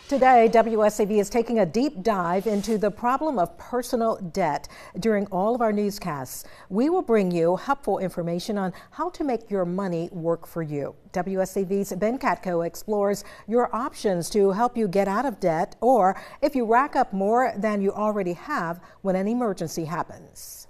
Today, WSAV is taking a deep dive into the problem of personal debt. During all of our newscasts, we will bring you helpful information on how to make your money work for you. WSAV's Ben Katko explores your options to help you get out of debt, or if you rack up more than you already have when an emergency happens.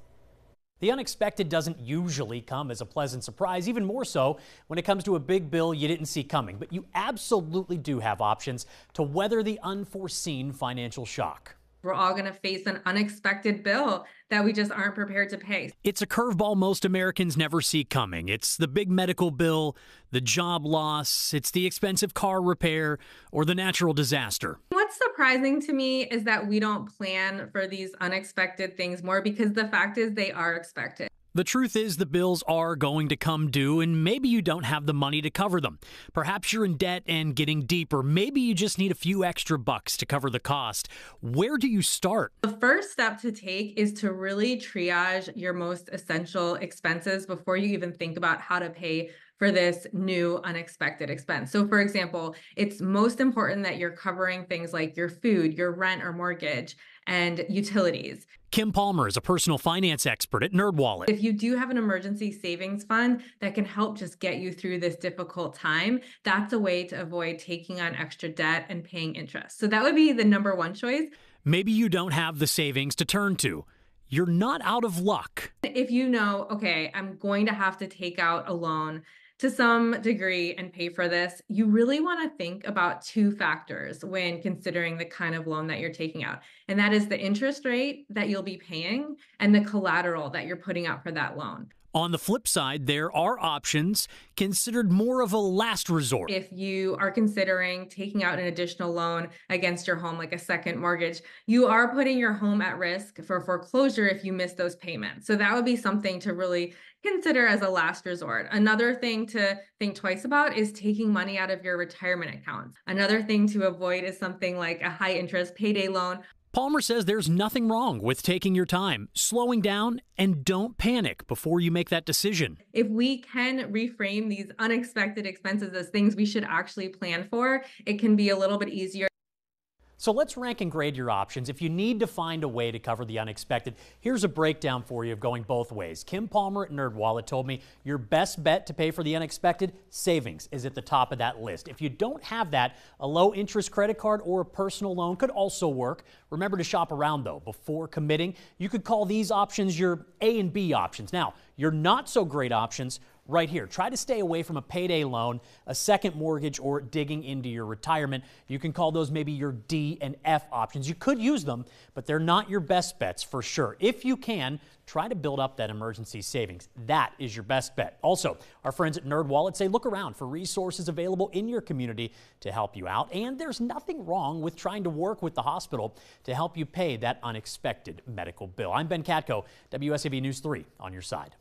The unexpected doesn't usually come as a pleasant surprise, even more so when it comes to a big bill you didn't see coming. But you absolutely do have options to weather the unforeseen financial shock. We're all going to face an unexpected bill that we just aren't prepared to pay. It's a curveball most Americans never see coming. It's the big medical bill, the job loss, it's the expensive car repair, or the natural disaster. What's surprising to me is that we don't plan for these unexpected things more, because the fact is they are expected. The truth is the bills are going to come due, and maybe you don't have the money to cover them. Perhaps you're in debt and getting deeper. Maybe you just need a few extra bucks to cover the cost. Where do you start? The first step to take is to really triage your most essential expenses before you even think about how to pay for this new unexpected expense. So for example, it's most important that you're covering things like your food, your rent or mortgage, and utilities. Kim Palmer is a personal finance expert at NerdWallet. If you do have an emergency savings fund that can help just get you through this difficult time, that's a way to avoid taking on extra debt and paying interest. So that would be the number one choice. Maybe you don't have the savings to turn to. You're not out of luck. If you know, okay, I'm going to have to take out a loan to some degree and pay for this, you really want to think about two factors when considering the kind of loan that you're taking out. And that is the interest rate that you'll be paying and the collateral that you're putting out for that loan. On the flip side, there are options considered more of a last resort. If you are considering taking out an additional loan against your home, like a second mortgage, you are putting your home at risk for foreclosure if you miss those payments. So that would be something to really consider as a last resort. Another thing to think twice about is taking money out of your retirement accounts. Another thing to avoid is something like a high interest payday loan. Palmer says there's nothing wrong with taking your time, slowing down, and don't panic before you make that decision. If we can reframe these unexpected expenses as things we should actually plan for, it can be a little bit easier. So let's rank and grade your options. If you need to find a way to cover the unexpected, here's a breakdown for you of going both ways. Kim Palmer at NerdWallet told me your best bet to pay for the unexpected, savings, is at the top of that list. If you don't have that, a low interest credit card or a personal loan could also work. Remember to shop around though before committing. You could call these options your A and B options. Now, your not so great options right here. Try to stay away from a payday loan, a second mortgage, or digging into your retirement. You can call those maybe your D and F options. You could use them, but they're not your best bets for sure. If you can, try to build up that emergency savings. That is your best bet. Also, our friends at NerdWallet say look around for resources available in your community to help you out. And there's nothing wrong with trying to work with the hospital to help you pay that unexpected medical bill. I'm Ben Katko, WSAV News 3 on your side.